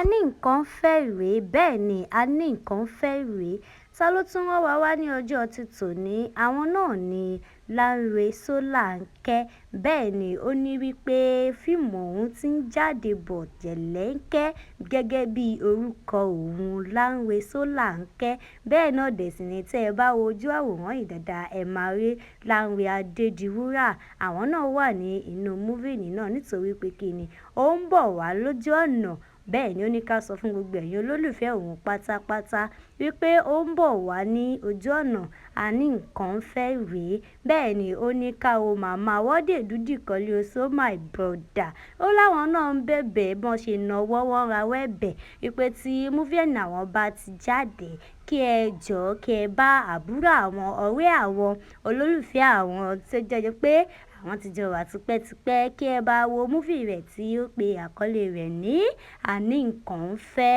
ANIKANFE rèé, bẹ́ẹ̀ ni ANIKANFE rèé. Ta ló tún rán wa wá ní ọjọ́ ti tòní? Àwọn náà ni Lanre Sholanke. Bẹ́ẹ̀ ni ó ní wípé fíìmù ọ̀hún ti ń jáde bọ̀ jẹ̀lẹ́ńkẹ́ gẹ́gẹ́ bí orúkọ òun, Lanre Sholanke. Bẹ́ẹ̀ náà dẹ̀ sì ni tẹ́ ẹ bá wo ojú àwòrán yìí dáadáa, ẹ máa rí Lanre Adediwura. Àwọn náà wà ní inú múfìnì náà nítorí pé kíni ó ń bọ̀ wá lójú ọ̀nà. Bẹ́ẹ̀ ni ó ní ká sọ fún gbogbo ẹ̀yin olólùfẹ́ òun pátápátá wípé ó ń bọ̀ wá ní ojú ọ̀nà. ANIKANFE rèé. Bẹ́ẹ̀ ni ó ní ká wo màmá wọ́dè dúdì kọ́lé oṣó my brother. Ó láwọn náà ń bẹ̀bẹ̀ bọ́n ṣe náwó wọ́n rawọ́ ẹ̀bẹ̀ wípé tí múfìnì àwọn bá ti jáde kí ẹ jọ̀ọ́ kí ẹ bá àbúrò àwọn, ọ̀rẹ́ àwọn, olólùfẹ́ àwọn tó jẹ́ pé àwọn ti jọ wà tipẹ́tipẹ́ kí ẹ bá wo múfì rẹ̀ tí ó pe àkọlé rẹ̀ ní ANIKANFE.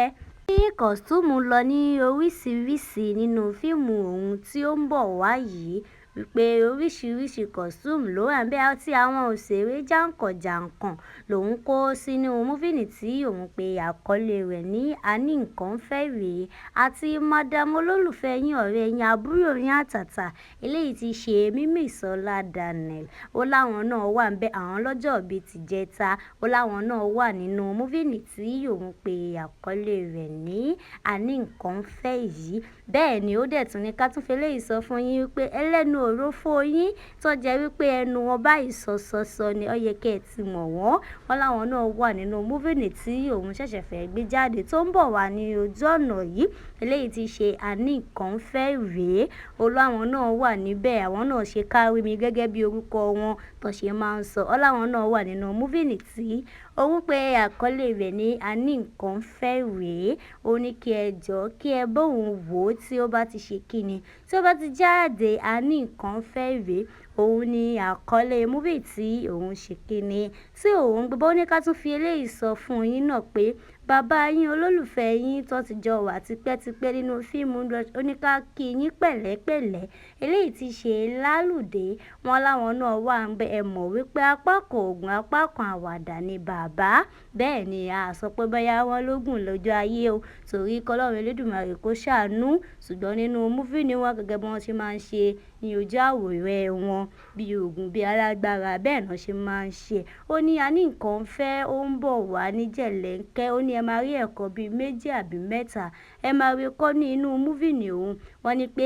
Ní kọ̀sítúùmù lọ ní oríṣiríṣi nínú fíìmù ọ̀hún tí ó ń bọ̀ wá yìí wípé oríṣiríṣi kọ̀sítúùmù ló wà níbẹ̀ tí àwọn òṣèré jàǹkàn-jàǹkàn lòun kó sínú múfìnì tí òun pe àkọlé rẹ̀ ní ANIKANFE rèé àti madam olólùfẹ́ yín, ọ̀rẹ́ yín, àbúrò yín àtàtà eléyìí ti ṣe Mimisola Daniel. Ó láwọn náà wà níbẹ̀, àwọn lọ́jọ́ bíi ti jẹta. Ó láwọn náà wà nínú múfìnì tí òun pe àkọlé rẹ̀ ní ANIKANFE yìí. Bẹ́ẹ̀ ni ó dẹ̀ tún ní ká tún fi eléyìí sọ fún yín wípé ẹlẹ́nu òrófó yín tó jẹ́ wípé ẹnu wọn báyìí sọ̀sọ̀sọ̀ ni ó yẹ kí ẹ ti mọ̀ wọ́n. Wọ́n láwọn náà wà nínú múfìnì tí òun ṣẹ̀ṣẹ̀ fẹ́ gbé jáde tó ń bọ̀ wá ní ojú ọ̀nà yìí eléyìí ti ṣe ANIKANFE rèé. Ó láwọn náà wà níbẹ̀, àwọn náà ṣe kárí mi gẹ́gẹ́ bí orúkọ wọn tó ṣe máa ń sọ. Ó láwọn náà wà nínú múfìnì tí òun pe àkọlé rẹ̀ ní ANIKANFE rèé. Ó ní kí ẹ jọ̀ọ́ kí ẹ bóun wò ó tí ó bá ti ṣe kíni, tí ó bá ti jáde ANIKANFE rèé. Òun ni àkọlé múfì tí òun ṣe kíni tí òun gbọ́. Ó ní ká tún fi eléyìí sọ fún yín náà pé bàbá yín, olólùfẹ́ yín tó ti jọ wà tipẹ́tipẹ́ nínú fíìmù ó ní ká kí yín pẹ̀lẹ́pẹ̀lẹ́ eléyìí ti ṣe lálùdé. Wọ́n láwọn náà wà níbẹ̀, ẹ mọ̀ wípé apá kan òògùn apá kan àwàdà ni bàbá. Bẹ́ẹ̀ ni a sọ pé bóyá wọ́n lógún lọ́jọ́ ayé o torí kọ́lọ́run Elédùmarè kó ṣàánú. Ṣùgbọ́n nínú múfìnì wọn gẹ́gẹ́ bí wọ́n ṣe máa ń ṣe ní ojú àwòrán wọn bí òògùn bí alágbára bẹ́ẹ̀ náà ṣe máa ń ṣe. Ó ní ANIKANFE ó ń bọ̀ wá ní jẹ̀lẹ́ńkẹ́. Ó ní ẹ máa rí ẹ̀kọ́ bíi 2 àbí 3 ẹ máa rí kọ́ ní inú múfìnì òun. Wọ́n ní pé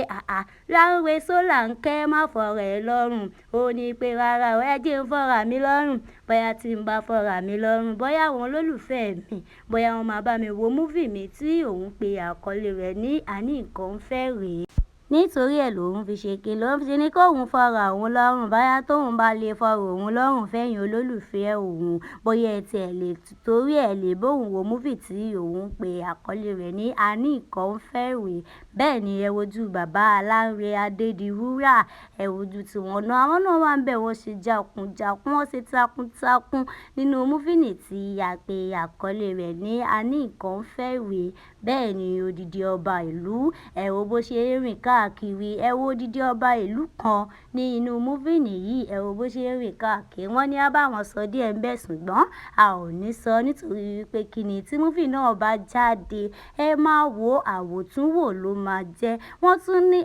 Lanre Sholanke má fọ̀rọ̀ ẹ lọ́rùn. Ó ní pé rárá o, ẹ jẹ́ ń fọ́ra mi lọ́rùn. Bóyá tí ń bá fọ́ra mi lọ́rùn, bóyá àwọn olólùfẹ́ mi, bóyá wọ́n máa bá mi wo múfì mi tí òun pe àkọlé rẹ̀ ní ANIKANFE rèé. Nítorí ẹ̀ lòun fi ṣe kí ló ń fi ní kóun fọ́ra òun lọ́rùn. Bóyá tóun bá lè fọ́ra òun lọ́rùn fẹ́yìn olólùfẹ́ òun, bóyá ẹ tiẹ̀ lè torí ẹ̀ lè bóun wo múfì tí òun pe àkọlé rẹ̀ ní ANIKANFE rèé. Bẹ́ẹ̀ ni ẹ wojú bàbá Lanre Adediwura, ẹ wojú tiwọn náà. Àwọn náà wà níbẹ̀, wọ́n ṣe jàkúnjàkún, wọ́n ṣe takuntakun nínú múfìnì tí a pe àkọlé rẹ̀ ní ANIKANFE rèé. Bẹ́ẹ̀ ni odidi ọba ìlú, ẹ wo bó ṣe rìn káàkiri. Ẹ wo odidi ọba ìlú kan ní inú múfìnì yìí, ẹ wo bó ṣe rìn káàkiri. Wọ́n ní á bá wọn sọ díẹ̀ ńbẹ̀ ṣùgbọ́n a ò ní sọ nítorí wípé kíni tí múfì náà bá jáde ẹ máa wo àwòtúnwò ló máa jẹ́. Wọ́n tún ní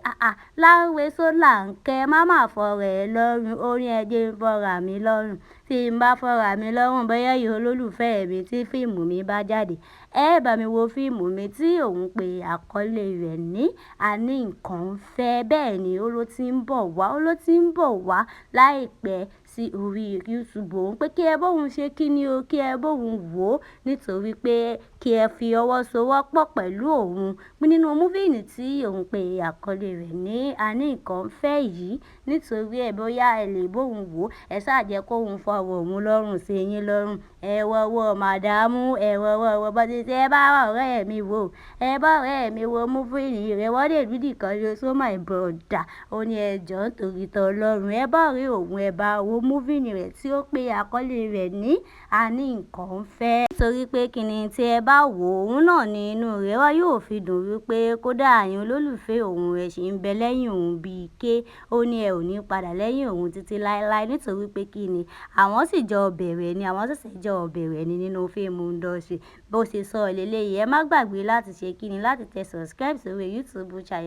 Lanre Sholanke má mà fọ̀rọ̀ ẹ lọ́rùn. Ó ní ẹ jẹ́ ń fọ́ra mi lọ́rùn. Tí ń bá fọ́ra mi lọ́rùn, bóyá ẹ̀yin olólùfẹ́ mi tí fíìmù mi bá jáde ẹ bá mi wo fíìmù mi tí òun pe àkọlé rẹ̀ ní ANIKANFE. Bẹ́ẹ̀ ni ó ló ti ń bọ̀ wá, ó ló ti ń bọ̀ wá láìpẹ́ sí orí YouTube òun pé kí ẹ bóun ṣe kíni o, kí ẹ bóun wò ó nítorí pé kí ẹ fi ọwọ́ sowọ́pọ̀ pẹ̀lú òun nínú múfìnì tí òun pe àkọlé rẹ̀ ní ANIKANFE yìí. Nítorí ẹ̀ bóyá ẹ lè bóun wò ó, ẹ ṣáà jẹ́ kóun fọ̀rọ̀ òun lọ́rùn sí yín lọ́rùn. Ẹ wọ́wọ́ màdámù, ẹ wọ́wọ́ bó ti ṣe ẹ bá ọ̀rẹ́ mi wò, ẹ bá ọ̀rẹ́ mi wo múfìnì rẹ̀ wọ́dè dúdì kọ́lé oṣó my brother. Ó ní ẹ jọ̀ọ́ nítorí t'Ọlọ́run ẹ bá ọ̀rẹ́ òun ẹ bá wo múfìnì rẹ̀ tí ó pe àkọlé rẹ̀ ní ANIKANFE. Nítorí pé kíni tí ẹ bá bá wò ó, òun náà ni inú rẹ̀ wá yóò fi dùn wípé kódà ẹ̀yin olólùfẹ́ òun ẹ ṣì ń bẹ lẹ́yìn òun bíi ké ó ní ẹ ò ní padà lẹ́yìn òun títí láéláé nítorí pé kí ni àwọn sì jọ bẹ̀rẹ̀ ni àwọn ṣẹ̀ṣẹ̀ jọ bẹ̀rẹ̀ ni nínú fíìmù industry bó ṣe sọ lélẹ́yìí ẹ má gbàgbé láti ṣe kí ni láti tẹ subscribe sórí YouTube channel.